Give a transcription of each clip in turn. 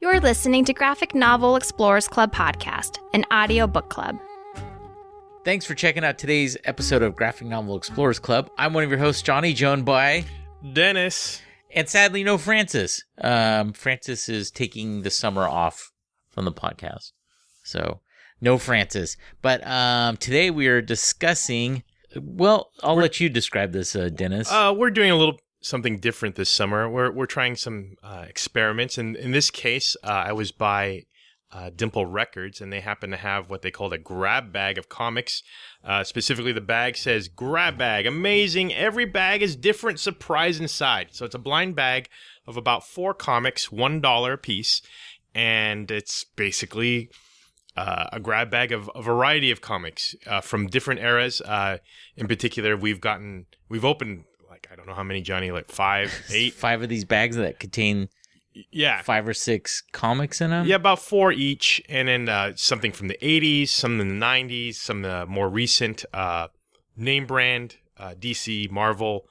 You're listening to Graphic Novel Explorers Club podcast, an audio book club. Thanks for checking out today's episode of Graphic Novel Explorers Club. I'm one of your hosts, Johnny, joined by Dennis. And sadly, no Francis. Francis is taking the summer off from the podcast. So, no Francis. But today we are discussing, well, I'll let you describe this, Dennis. We're doing a little something different this summer. We're trying some experiments. And in this case, I was by Dimple Records, and they happen to have what they call a grab bag of comics. Specifically, the bag says, grab bag, amazing. Every bag is different, surprise inside. So it's a blind bag of about 4 comics, $1 a piece. And it's basically a grab bag of a variety of comics from different eras. In particular, we've opened, I don't know how many, Johnny, 5, 8? 5 of these bags that contain 5 or 6 comics in them? Yeah, about 4 each. And then something from the 80s, some in the 90s, some more recent name brand, DC, Marvel,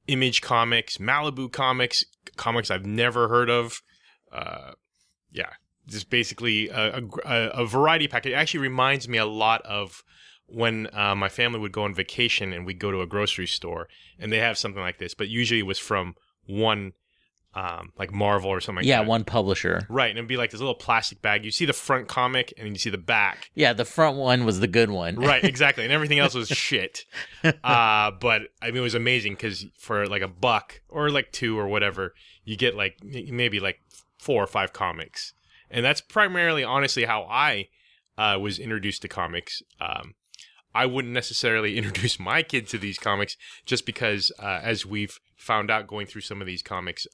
Image Comics, Malibu Comics, comics I've never heard of. Just basically a variety pack. It actually reminds me a lot of when my family would go on vacation and we'd go to a grocery store and they have something like this, but usually it was from one, like Marvel or something like that. Yeah, one publisher. Right, and it'd be like this little plastic bag. You see the front comic and then you see the back. Yeah, the front one was the good one. Right, exactly, and everything else was shit. But, I mean, it was amazing because for like $1 or like 2 or whatever, you get maybe 4 or 5 comics. And that's primarily, honestly, how I was introduced to comics. I wouldn't necessarily introduce my kid to these comics just because, as we've found out going through some of these comics,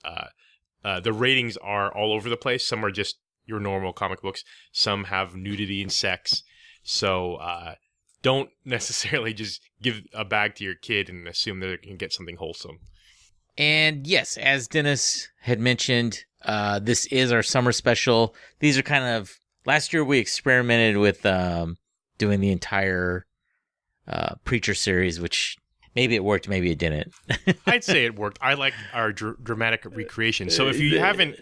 the ratings are all over the place. Some are just your normal comic books. Some have nudity and sex. So don't necessarily just give a bag to your kid and assume that they can get something wholesome. And yes, as Dennis had mentioned, this is our summer special. These are kind of, last year we experimented with doing the entire Preacher series, which maybe it worked, maybe it didn't. I'd say it worked. I like our dramatic recreation. So if you haven't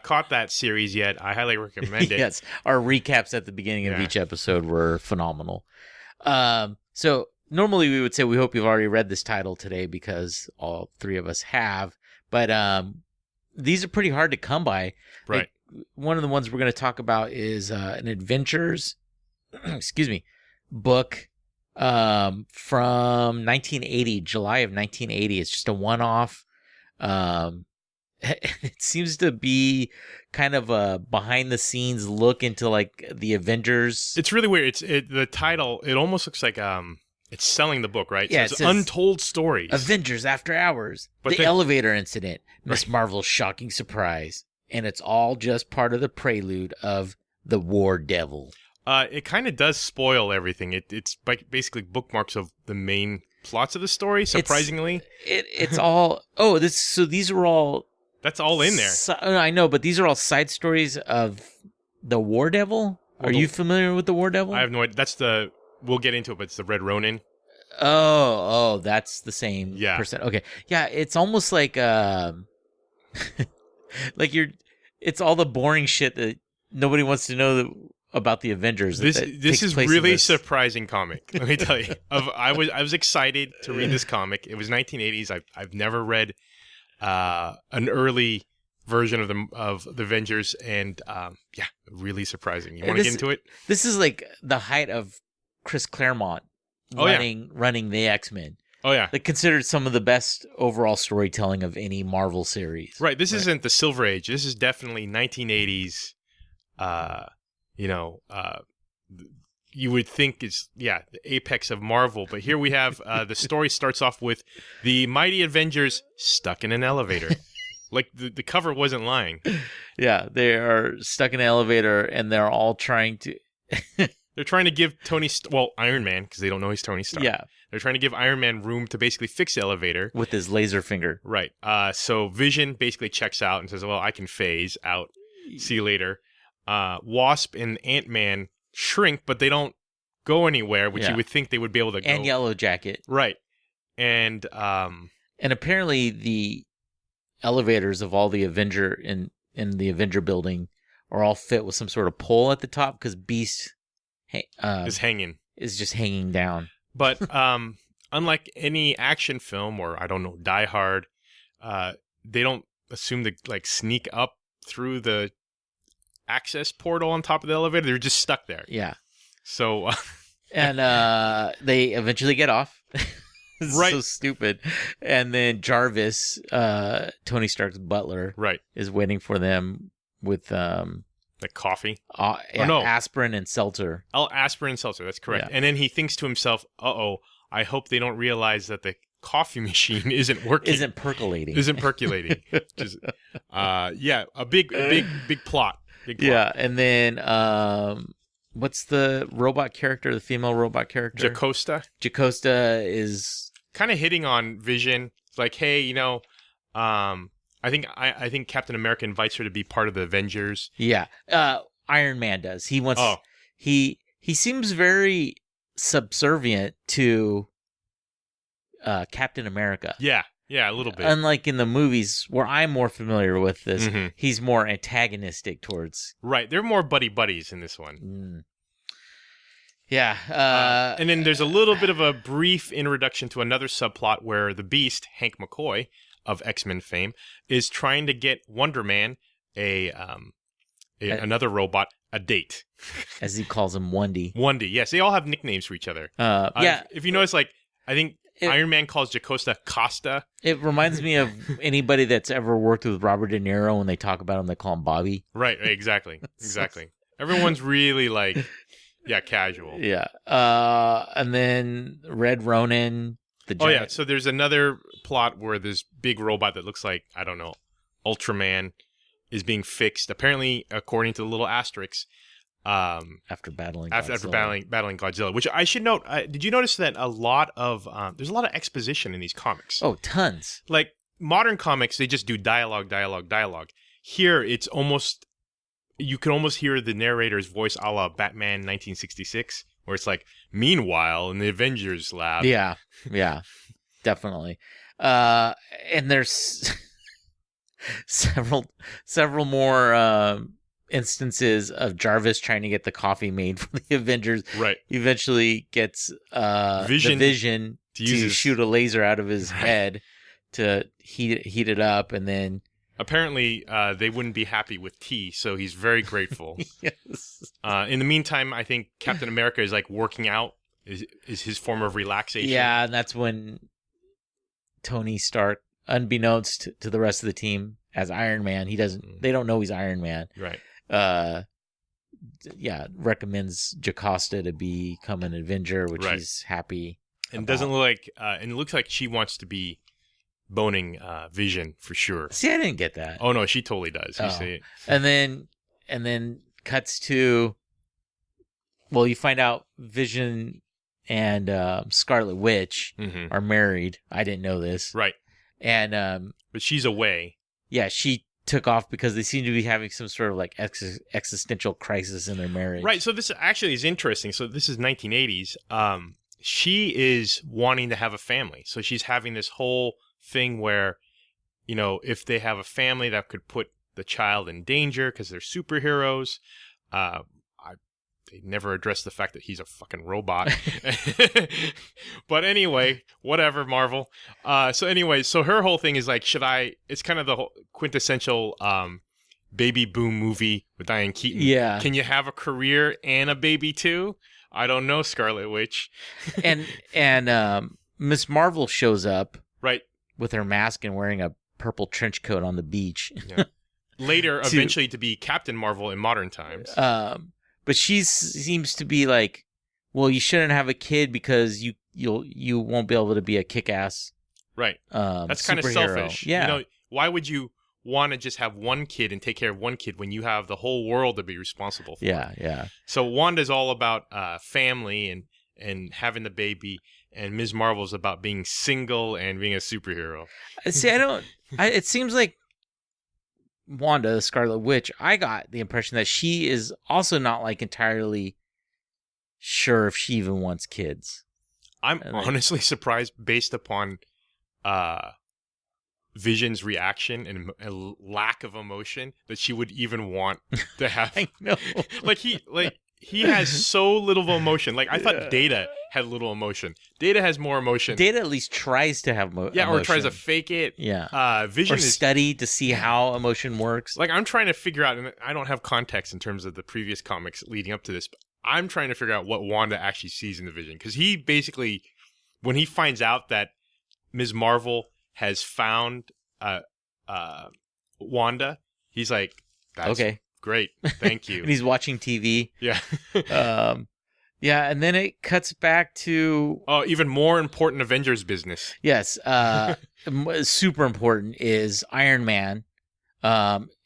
caught that series yet, I highly recommend it. Yes, our recaps at the beginning of each episode were phenomenal. So normally we would say we hope you've already read this title today because all 3 of us have, but these are pretty hard to come by. Right. One of the ones we're going to talk about is an Adventures, book from 1980, July of 1980. It's just a one-off. It seems to be kind of a behind-the-scenes look into the Avengers. It's really weird. The title. It almost looks like it's selling the book, right? Yeah, so it's Untold Stories. Avengers After Hours. But the elevator incident. Miss Marvel's shocking surprise. And it's all just part of the prelude of the War Devil. It kind of does spoil everything. It's basically bookmarks of the main plots of the story, surprisingly. It's all... Oh, these are all... That's all in there. I know, but these are all side stories of the War Devil? Are you familiar with the War Devil? I have no idea. We'll get into it, but it's the Red Ronin. Oh, that's the same person. Okay. Yeah, it's almost like it's all the boring shit that nobody wants to know about the Avengers. This is really surprising comic. Let me tell you. I was excited to read this comic. It was 1980s. I've never read an early version of the Avengers, and really surprising. You want to get into it? This is like the height of Chris Claremont running the X-Men. Oh, yeah. Considered some of the best overall storytelling of any Marvel series. Right. This isn't the Silver Age. This is definitely 1980s. You would think it's, the apex of Marvel. But here we have, the story starts off with the Mighty Avengers stuck in an elevator. The cover wasn't lying. Yeah, they are stuck in an elevator, and they're all trying to... They're trying to give Iron Man, because they don't know he's Tony Stark. Yeah. They're trying to give Iron Man room to basically fix the elevator. With his laser finger. Right. So Vision basically checks out and says, well, I can phase out. See you later. Wasp and Ant-Man shrink, but they don't go anywhere, which you would think they would be able to go. And Yellow Jacket. Right. And apparently the elevators of all the Avenger in in the Avenger building are all fit with some sort of pole at the top because Beast is just hanging down. But unlike any action film or I don't know, Die Hard, they don't assume to like sneak up through the access portal on top of the elevator. They're just stuck there. Yeah. So and they eventually get off. It's right. So stupid. And then Jarvis, Tony Stark's butler, is waiting for them with like coffee. Aspirin and seltzer. Oh, aspirin and seltzer. That's correct. Yeah. And then he thinks to himself, "Uh-oh, I hope they don't realize that the coffee machine isn't working. Isn't percolating. Just, a big plot. Big plot. Yeah, and then what's the robot character? The female robot character, Jocasta. Jocasta is kind of hitting on Vision. It's like, hey, I think Captain America invites her to be part of the Avengers. Yeah, Iron Man does. He wants. Oh. He seems very subservient to Captain America. Yeah, a little bit. Unlike in the movies where I'm more familiar with this, he's more antagonistic towards. Right, they're more buddies in this one. Mm. Yeah, and then there's a little bit of a brief introduction to another subplot where the Beast, Hank McCoy of X-Men fame, is trying to get Wonder Man, another robot, a date. As he calls him, Wendy. Wendy, yes. They all have nicknames for each other. If you notice, like, I think Iron Man calls Jocasta Costa. It reminds me of anybody that's ever worked with Robert De Niro. When they talk about him, they call him Bobby. Right, exactly. Everyone's really, like, casual. Yeah. And then Red Ronin. So there's another plot where this big robot that looks like, I don't know, Ultraman is being fixed. Apparently, according to the little asterisks, after battling Godzilla, which I should note. Did you notice that there's a lot of exposition in these comics? Oh, tons. Like modern comics, they just do dialogue. Here, it's almost you can almost hear the narrator's voice, a la Batman 1966, where it's like, "Meanwhile, in the Avengers lab." Yeah, definitely. And there's several more instances of Jarvis trying to get the coffee made for the Avengers. Right. He eventually gets Vision to shoot a laser out of his head to heat it up, and then apparently they wouldn't be happy with tea, so he's very grateful. Yes. In the meantime, I think Captain America is like working out is his form of relaxation. Yeah, and that's when Tony Stark, unbeknownst to the rest of the team, as Iron Man, they don't know he's Iron Man. Right. Recommends Jocasta to become an Avenger, which he's happy. And doesn't look like, and it looks like she wants to be boning Vision for sure. See, I didn't get that. Oh no, she totally does. You see it. And then cuts to, well, you find out Vision and Scarlet Witch are married. I didn't know this. Right. And but she's away. Yeah, she took off because they seem to be having some sort of like existential crisis in their marriage. Right. So this actually is interesting. So this is 1980s. She is wanting to have a family. So she's having this whole thing where, if they have a family, that could put the child in danger because they're superheroes. They never address the fact that he's a fucking robot. But anyway, whatever, Marvel. So her whole thing is like, it's kind of the whole quintessential baby boom movie with Diane Keaton. Yeah. Can you have a career and a baby too? I don't know, Scarlet Witch. and Miss Marvel shows up. Right. With her mask and wearing a purple trench coat on the beach. Yeah. Later, eventually to be Captain Marvel in modern times. But she seems to be like, well, you shouldn't have a kid because you won't be able to be a kick-ass. Right. That's kind of selfish. Yeah. Why would you want to just have one kid and take care of one kid when you have the whole world to be responsible for? Yeah. So Wanda's all about family and having the baby, and Ms. Marvel's about being single and being a superhero. See, it seems like Wanda, the Scarlet Witch, I got the impression that she is also not like entirely sure if she even wants kids. I'm honestly surprised based upon Vision's reaction and a lack of emotion that she would even want to have. I know. He has so little emotion. Like I thought Data had little emotion. Data has more emotion. Data at least tries to have emotion. Or tries to fake it. Yeah. Vision or study to see how emotion works. Like I'm trying to figure out, and I don't have context in terms of the previous comics leading up to this, but I'm trying to figure out what Wanda actually sees in the Vision. Because he basically, when he finds out that Ms. Marvel has found Wanda, he's like, that's okay. Great, thank you. And he's watching TV. Yeah. Yeah, and then it cuts back to... Oh, even more important Avengers business. Yes. Super important is Iron Man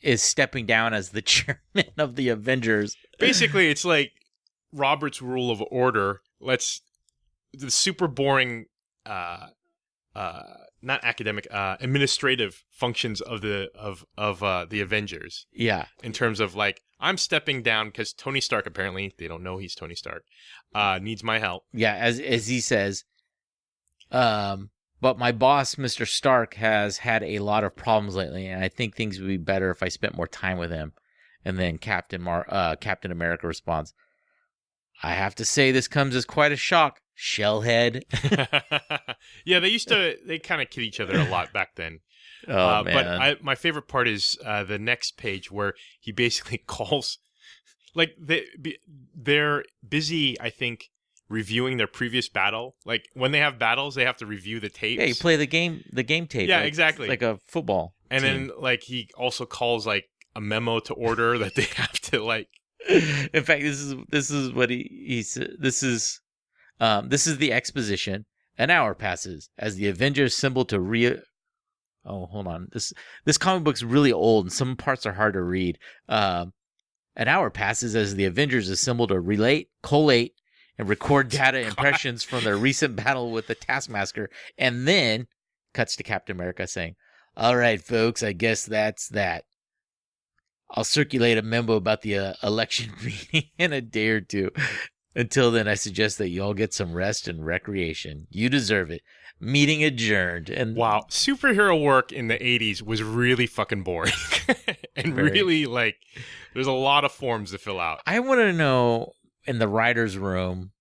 is stepping down as the chairman of the Avengers. Basically, it's like Robert's Rule of Order. The super boring... not academic, administrative functions of the Avengers. Yeah. In terms of like, I'm stepping down because Tony Stark, apparently, they don't know he's Tony Stark, needs my help. Yeah, as he says, but my boss, Mr. Stark, has had a lot of problems lately, and I think things would be better if I spent more time with him. And then Captain America responds, I have to say this comes as quite a shock. Shellhead. Yeah, they kind of kid each other a lot back then. Oh, man. But my favorite part is the next page where he basically calls, like they're busy, I think, reviewing their previous battle. Like when they have battles, they have to review the tapes. Yeah, you play the game tape. Yeah, like, exactly. Like a football And team. then like he also calls like a memo to order that they have to like. In fact, this is what he said. This is the exposition. An hour passes as the Avengers assemble to Oh, hold on. This comic book's really old and some parts are hard to read. An hour passes as the Avengers assemble to collate, and record data impressions from their recent battle with the Taskmaster, and then cuts to Captain America saying, "All right, folks, I guess that's that. I'll circulate a memo about the election meeting in a day or two. Until then, I suggest that you all get some rest and recreation. You deserve it. Meeting adjourned." And wow, superhero work in the 80s was really fucking boring. And really, like, there's a lot of forms to fill out. I want to know, in the writer's room...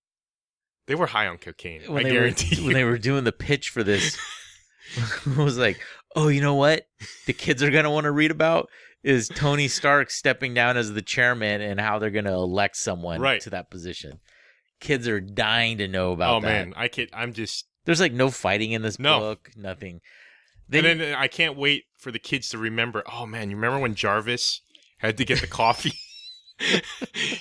They were high on cocaine, I guarantee you. When they were doing the pitch for this, it was like, oh, you know what? The kids are going to want to read about is Tony Stark stepping down as the chairman and how they're going to elect someone to that position. Kids are dying to know about that. Oh, man. I'm just... There's like no fighting in this book. Nothing. And then I can't wait for the kids to remember. Oh, man. You remember when Jarvis had to get the coffee?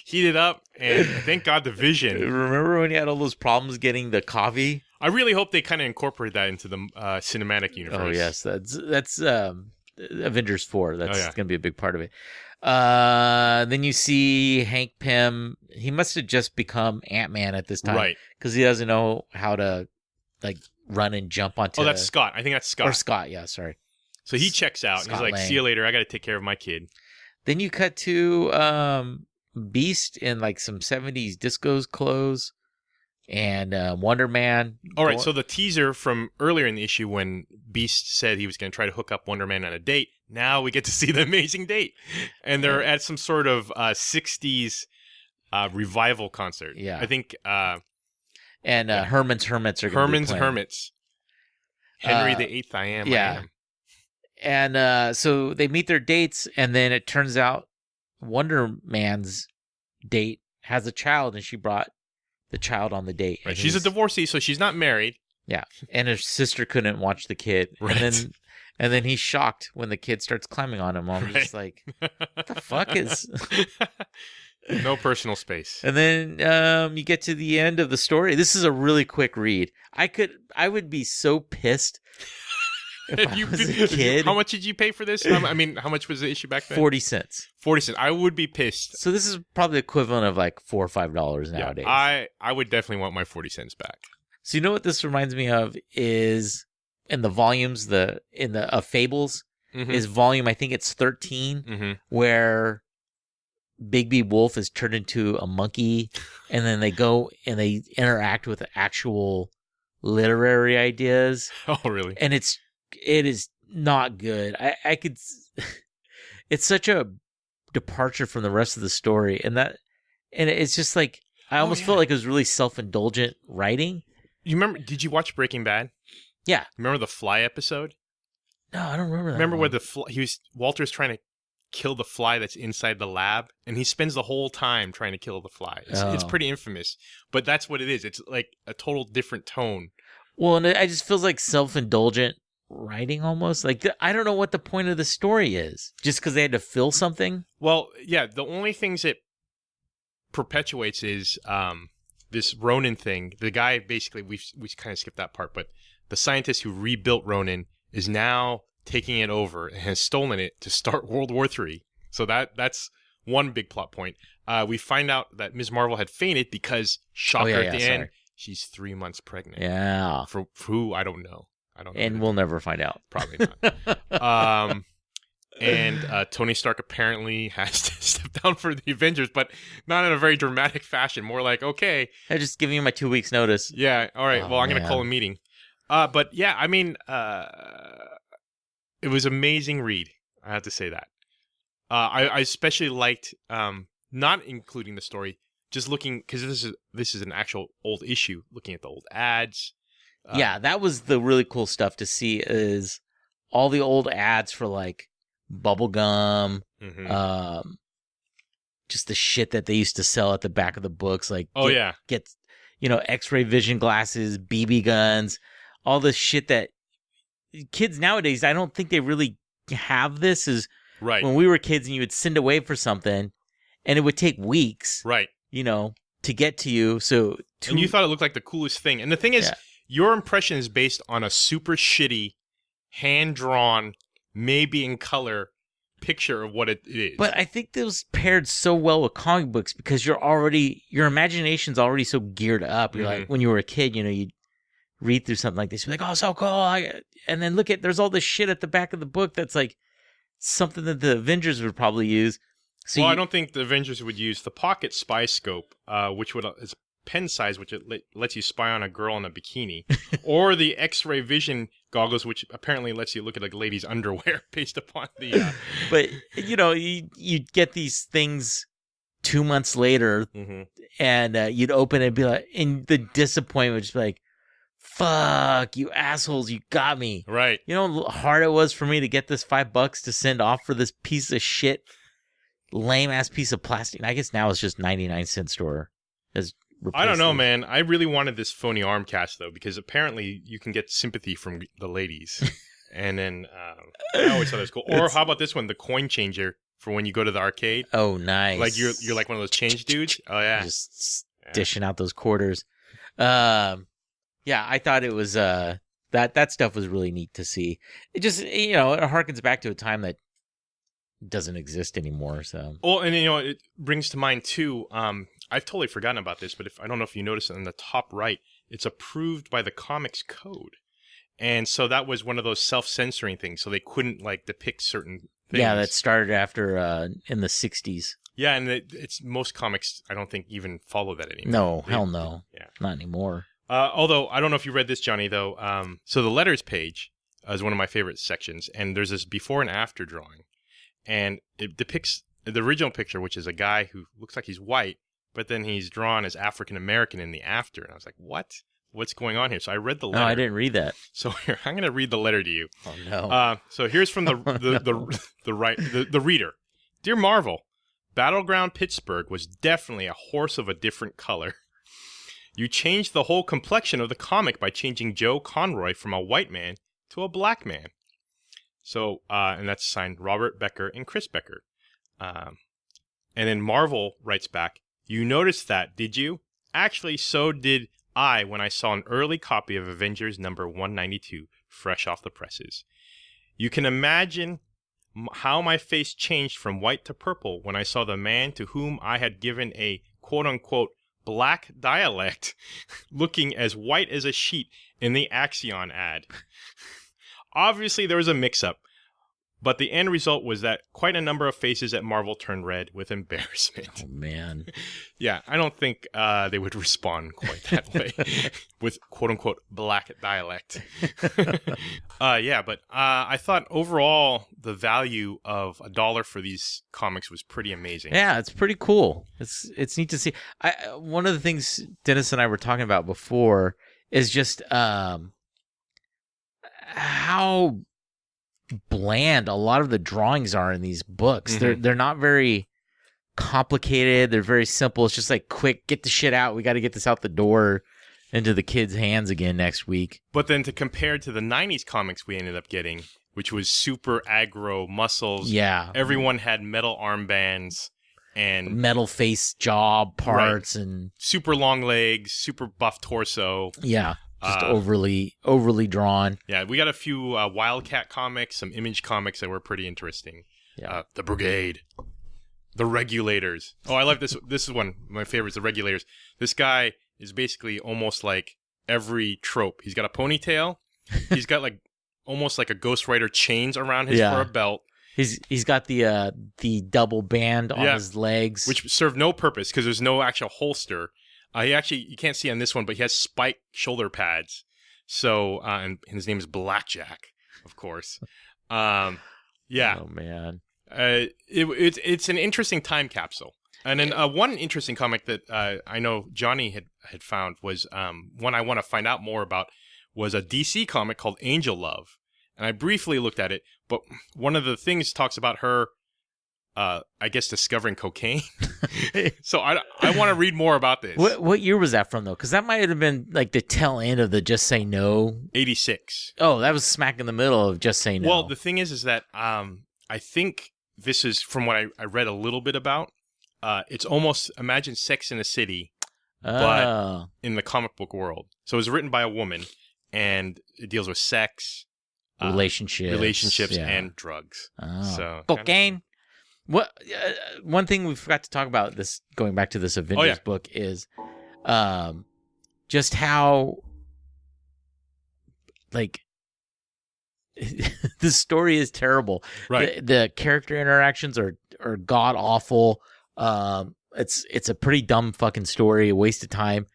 Heat it up. And thank God the Vision. Remember when he had all those problems getting the coffee? I really hope they kind of incorporate that into the cinematic universe. Oh, yes. That's Avengers 4. That's going to be a big part of it. Then you see Hank Pym. He must have just become Ant-Man at this time. Right. Because he doesn't know how to like run and jump onto... Oh, that's Scott. I think that's Scott. Or Scott, yeah, sorry. So he checks out. Scott He's like, Lang. See you later. I got to take care of my kid. Then you cut to Beast in like some 70s disco clothes. And Wonder Man. All right, so the teaser from earlier in the issue when Beast said he was going to try to hook up Wonder Man on a date, now we get to see the amazing date. And they're at some sort of 60s revival concert. Yeah. I think... and Herman's Hermits are going to be playing. Hermits. Henry VIII, I am. Yeah. I am. And so they meet their dates, and then it turns out Wonder Man's date has a child, and she brought the child on the date. Right. She's a divorcee, so she's not married. Yeah. And her sister couldn't watch the kid. Right. And then he's shocked when the kid starts climbing on him. I'm just like, what the fuck is... No personal space. And then you get to the end of the story. This is a really quick read. I would be so pissed if I was a kid. How much did you pay for this? I mean, how much was the issue back then? 40 cents. 40 cents. I would be pissed. So this is probably the equivalent of like $4 or $5 nowadays. I would definitely want my 40 cents back. So you know what this reminds me of is in the volumes, of Fables, is volume, I think it's 13, where Bigby Wolf is turned into a monkey, and then they go and they interact with actual literary ideas. Oh, really? And it is not good. I could. It's such a departure from the rest of the story, and it's just like I almost felt like it was really self-indulgent writing. You remember? Did you watch Breaking Bad? Yeah. Remember the fly episode? No, I don't remember that. Remember where Walter's trying to kill the fly that's inside the lab, and he spends the whole time trying to kill the fly. It's pretty infamous, but that's what it is. It's like a total different tone. Well, and it just feels like self-indulgent writing almost. Like, I don't know what the point of the story is. Just because they had to fill something? Well, yeah, the only things it perpetuates is this Ronin thing. The guy, basically, we kind of skipped that part, but the scientist who rebuilt Ronin is now taking it over and has stolen it to start World War III. So that's one big plot point. We find out that Ms. Marvel had fainted because, shocker at the end, she's 3 months pregnant. Yeah. For who, I don't know. And we'll never find out. Probably not. And Tony Stark apparently has to step down for the Avengers, but not in a very dramatic fashion. More like, okay. I'm just giving you my 2 weeks notice. Yeah, all right. Well, I'm going to call a meeting. But yeah, I mean, it was an amazing read. I have to say that. I especially liked, not including the story, just looking, because this is an actual old issue, looking at the old ads. Yeah, that was the really cool stuff to see is all the old ads for like bubblegum, just the shit that they used to sell at the back of the books. Like, get X-ray vision glasses, BB guns, all this shit that kids nowadays, I don't think they really have this. Is right. When we were kids and you would send away for something and it would take weeks, right? To get to you. And you thought it looked like the coolest thing. And the thing is, your impression is based on a super shitty, hand-drawn, maybe in color picture of what it is. But I think those paired so well with comic books because your imagination's already so geared up. You're like, when you were a kid, you'd read through something like this, you're like, oh, so cool. And then look there's all this shit at the back of the book that's like something that the Avengers would probably use. So I don't think the Avengers would use the pocket spy scope, which is pen size, which lets you spy on a girl in a bikini, or the X-ray vision goggles, which apparently lets you look at a lady's underwear based upon the. But you get these things 2 months later, and you'd open it and be like, and the disappointment would just be like, "Fuck you assholes, you got me!" Right? You know how hard it was for me to get this $5 to send off for this piece of shit, lame ass piece of plastic. And I guess now it's just 99-cent store. I don't know, man. I really wanted this phony arm cast, though, because apparently you can get sympathy from the ladies. And then I always thought it was cool. Or how about this one, the coin changer for when you go to the arcade? Oh, nice. Like you're like one of those change dudes? Oh, yeah. Just dishing out those quarters. Yeah, I thought it was, that stuff was really neat to see. It just, it harkens back to a time that doesn't exist anymore, so. Well, and it brings to mind, too, I've totally forgotten about this, but I don't know if you noticed in the top right, it's approved by the Comics Code. And so that was one of those self-censoring things, so they couldn't depict certain things. Yeah, that started after in the 60s. Yeah, and it's most comics, I don't think, even follow that anymore. No, hell no. Yeah. Not anymore. Although, I don't know if you read this, Johnny, though. So the letters page is one of my favorite sections, and there's this before and after drawing. And it depicts the original picture, which is a guy who looks like he's white, but then he's drawn as African-American in the after. And I was like, what? What's going on here? So I read the letter. No, I didn't read that. So here, I'm going to read the letter to you. Oh, no. So here's from the reader. Dear Marvel, Battleground Pittsburgh was definitely a horse of a different color. You changed the whole complexion of the comic by changing Joe Conroy from a white man to a black man. So, and that's signed Robert Becker and Chris Becker. And then Marvel writes back, you noticed that, did you? Actually, so did I when I saw an early copy of Avengers number 192, fresh off the presses. You can imagine how my face changed from white to purple when I saw the man to whom I had given a quote-unquote black dialect looking as white as a sheet in the Axion ad. Obviously, there was a mix-up. But the end result was that quite a number of faces at Marvel turned red with embarrassment. Oh, man. Yeah, I don't think they would respond quite that way with quote-unquote black dialect. But I thought overall the value of $1 for these comics was pretty amazing. Yeah, it's pretty cool. It's neat to see. One of the things Dennis and I were talking about before is just how bland a lot of the drawings are in these books. Mm-hmm. They're not very complicated. They're very simple. It's just like, quick, get the shit out. We got to get this out the door into the kids' hands again next week. But then to compare to the 90s comics we ended up getting, which was super aggro muscles. Yeah. Everyone had metal armbands and metal face jaw parts and super long legs, super buff torso. Yeah. Just overly drawn. Yeah, we got a few Wildcat comics, some Image comics that were pretty interesting. Yeah. The Brigade. The Regulators. Oh, I like this. This is one of my favorites, the Regulators. This guy is basically almost like every trope. He's got a ponytail. He's got like almost like a Ghost Rider chains around his for a belt. He's got the double band on his legs, which serve no purpose because there's no actual holster. You can't see on this one, but he has spike shoulder pads. So, and his name is Blackjack, of course. Yeah. Oh man. It's an interesting time capsule. And then one interesting comic that I know Johnny had found was one I want to find out more about was a DC comic called Angel Love. And I briefly looked at it, but one of the things talks about her, I guess, discovering cocaine. So I want to read more about this. What year was that from, though? Because that might have been like the tail end of the Just Say No. 86. Oh, that was smack in the middle of Just Say No. Well, the thing is that I think this is, from what I read a little bit about, it's almost, imagine Sex in the City, but in the comic book world. So it was written by a woman, and it deals with sex, relationships, and drugs. So cocaine. What one thing we forgot to talk about, this going back to this Avengers book, is just how like the story is terrible. Right. The character interactions are god awful. It's a pretty dumb fucking story, a waste of time.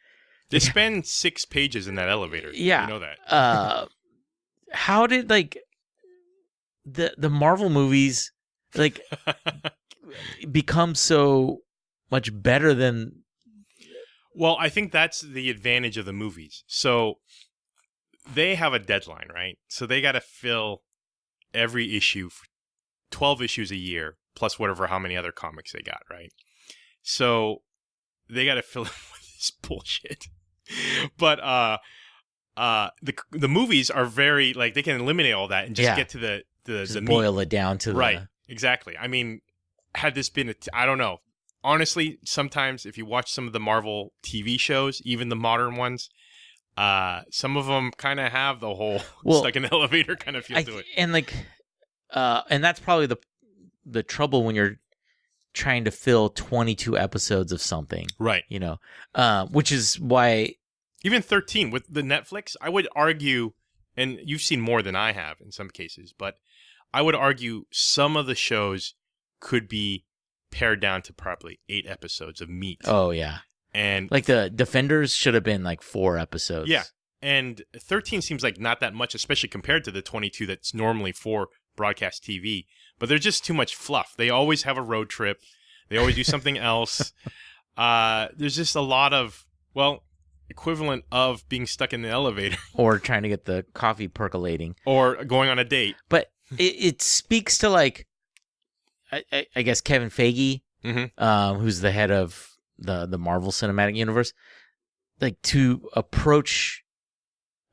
They spend 6 pages in that elevator. Yeah. You know that. How did like the Marvel movies like become so much better than? Well, I think that's the advantage of the movies. So they have a deadline, right? So they got to fill every issue for 12 issues a year, plus how many other comics they got, right? So they got to fill it with this bullshit. But the movies are very, like, they can eliminate all that and just get to the just boil it down to right. Exactly. I mean, had this been I don't know. Honestly, sometimes if you watch some of the Marvel TV shows, even the modern ones, some of them kind of have the whole stuck in the elevator kind of feel to it. And like, and that's probably the trouble when you're trying to fill 22 episodes of something, right? You know, which is why even 13 with the Netflix, I would argue, and you've seen more than I have in some cases, but I would argue some of the shows could be pared down to probably 8 episodes of meat. Oh yeah. And like the Defenders should have been like 4 episodes. Yeah. And 13 seems like not that much, especially compared to the 22 that's normally for broadcast TV. But there's just too much fluff. They always have a road trip. They always do something else. There's just a lot of, equivalent of being stuck in the elevator. Or trying to get the coffee percolating. Or going on a date. But it speaks to, like, I guess Kevin Feige, who's the head of the Marvel Cinematic Universe, like, to approach,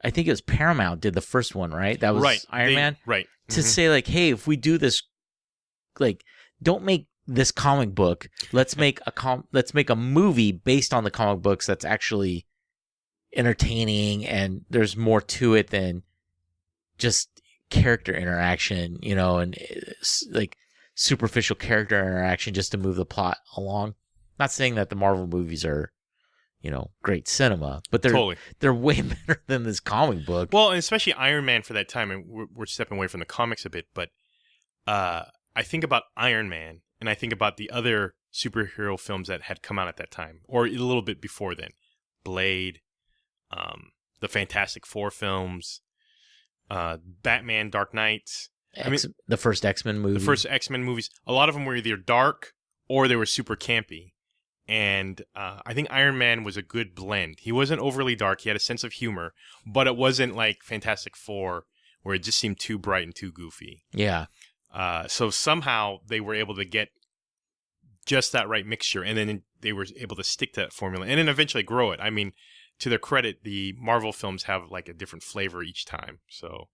I think it was Paramount did the first one, right? That was Iron Man? Right. To say, like, hey, if we do this, like, don't make this comic book. Let's make a movie based on the comic books that's actually entertaining, and there's more to it than just character interaction, you know, and like superficial character interaction just to move the plot along. Not saying that the Marvel movies are, you know, great cinema, but they're way better than this comic book. Well, and especially Iron Man for that time, and we're stepping away from the comics a bit, but I think about Iron Man, and I think about the other superhero films that had come out at that time, or a little bit before then. Blade, the Fantastic Four films, Batman, Dark Knights. The first X-Men movie. The first X-Men movies. A lot of them were either dark or they were super campy. And I think Iron Man was a good blend. He wasn't overly dark. He had a sense of humor, but it wasn't like Fantastic Four, where it just seemed too bright and too goofy. Yeah. So somehow they were able to get just that right mixture, and then they were able to stick to that formula, and then eventually grow it. I mean, to their credit, the Marvel films have like a different flavor each time. So,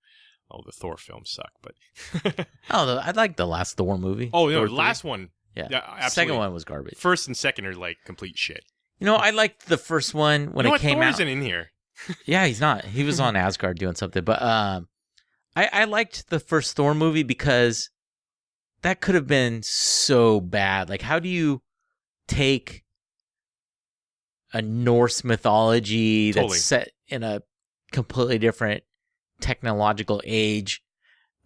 the Thor films suck, but I like the last Thor movie. Oh no, Thor the last 3. one. Yeah, absolutely. Second one was garbage. First and second are like complete shit. I liked the first one when it came Thor out. isn't in here. Yeah, he's not. He was on Asgard doing something, but I liked the first Thor movie because that could have been so bad. Like, how do you take a Norse mythology that's set in a completely different technological age,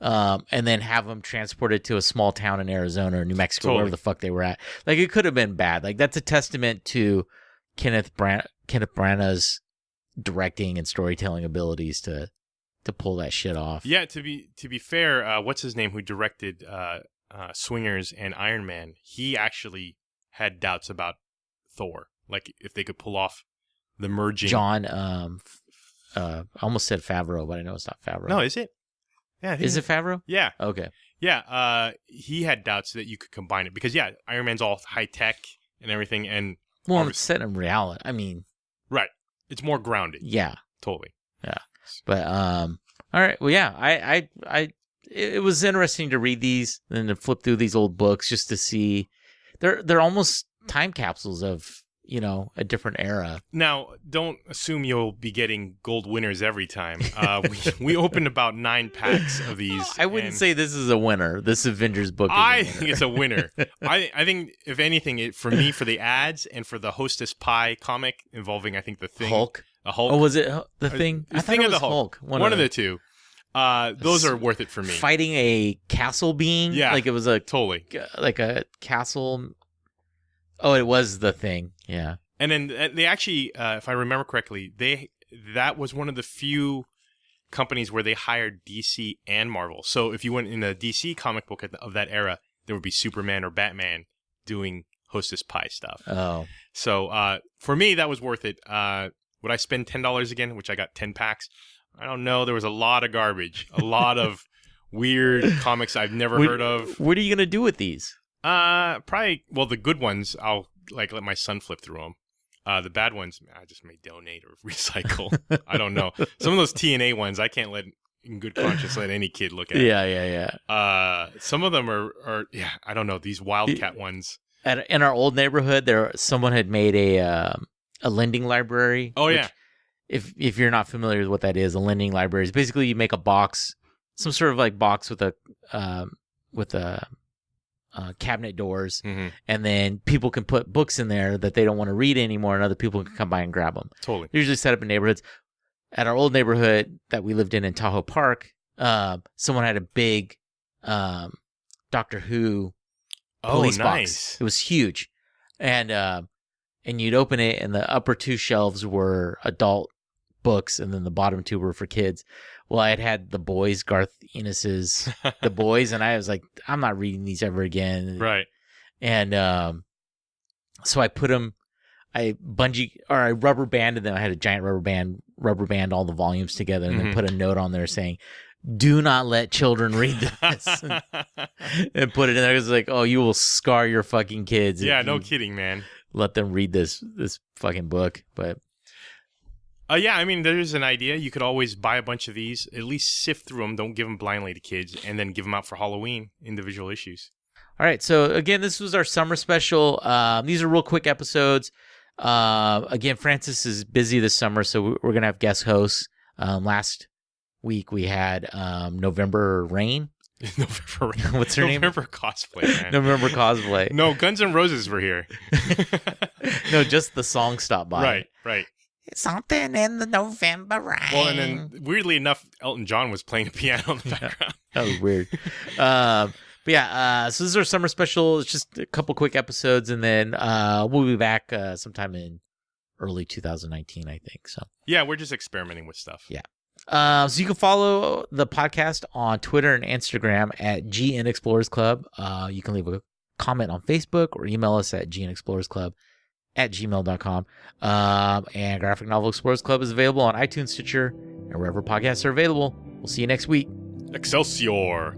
and then have them transported to a small town in Arizona or New Mexico, wherever the fuck they were at? Like, it could have been bad. Like, that's a testament to Kenneth Branagh's directing and storytelling abilities to pull that shit off. Yeah, to be fair, what's his name who directed Swingers and Iron Man? He actually had doubts about Thor, like if they could pull off the merging. John, I almost said Favreau, but I know it's not Favreau. No, is it? Yeah, is it Favreau? Yeah. Okay. Yeah, he had doubts that you could combine it because Iron Man's all high tech and everything, and it's set in reality. I mean, right? It's more grounded. Yeah. Totally. Yeah. But all right. Well, yeah. It was interesting to read these and to flip through these old books just to see. They're almost time capsules of a different era. Now, don't assume you'll be getting gold winners every time. We opened about 9 packs of these. I wouldn't say this is a winner. This Avengers book is I think it's a winner. I think, if anything, for me, for the ads and for the Hostess Pie comic involving, I think, the Thing. Hulk? A Hulk. Oh, was it the Thing? I thought it was the Hulk. One of the two. Those are worth it for me. Fighting a castle being? Yeah. Like it was a... Totally. Like a castle... Oh, it was the Thing. Yeah. And then they actually, if I remember correctly, that was one of the few companies where they hired DC and Marvel. So if you went in a DC comic book of that era, there would be Superman or Batman doing Hostess Pie stuff. Oh. So for me, that was worth it. Would I spend $10 again, which I got 10 packs? I don't know. There was a lot of garbage, a lot of weird comics I've never heard of. What are you going to do with these? Probably, well, the good ones, I'll let my son flip through them. The bad ones, I just may donate or recycle. I don't know. Some of those TNA ones, I can't in good conscience, let any kid look at. Yeah. Some of them are I don't know. These Wildcat ones. In our old neighborhood, someone had made a lending library. Oh, yeah. If you're not familiar with what that is, a lending library is basically you make a box, some sort of like box with a cabinet doors, and then people can put books in there that they don't want to read anymore, and other people can come by and grab them. Totally. They're usually set up in neighborhoods. At our old neighborhood that we lived in Tahoe Park, someone had a big Doctor Who police box. It was huge, and you'd open it, and the upper 2 shelves were adult books, and then the bottom 2 were for kids. Well, I had The Boys, Garth Ennis's The Boys, and I was like, I'm not reading these ever again. Right. And so I put them, I rubber banded them. I had a giant rubber band all the volumes together, and then put a note on there saying, "Do not let children read this," and put it in there. It was like, oh, you will scar your fucking kids. Yeah, no kidding, man. Let them read this fucking book, but. Yeah, I mean, there's an idea. You could always buy a bunch of these, at least sift through them, don't give them blindly to kids, and then give them out for Halloween, individual issues. All right, so again, this was our summer special. These are real quick episodes. Again, Francis is busy this summer, so we're going to have guest hosts. Last week we had November Rain. November Rain. What's her name? November Cosplay, man. November Cosplay. No, Guns N' Roses were here. No, just the song stopped by. Right. Something in the November rain. Well, and then weirdly enough, Elton John was playing the piano in the background. That was weird. But But yeah, so this is our summer special. It's just a couple quick episodes, and then we'll be back sometime in early 2019, I think. So Yeah, we're just experimenting with stuff. Yeah. So you can follow the podcast on Twitter and Instagram at GN Explorers Club. You can leave a comment on Facebook or email us at gnexplorersclub@gmail.com. And Graphic Novel Explorers Club is available on iTunes, Stitcher, and wherever podcasts are available. We'll see you next week. Excelsior!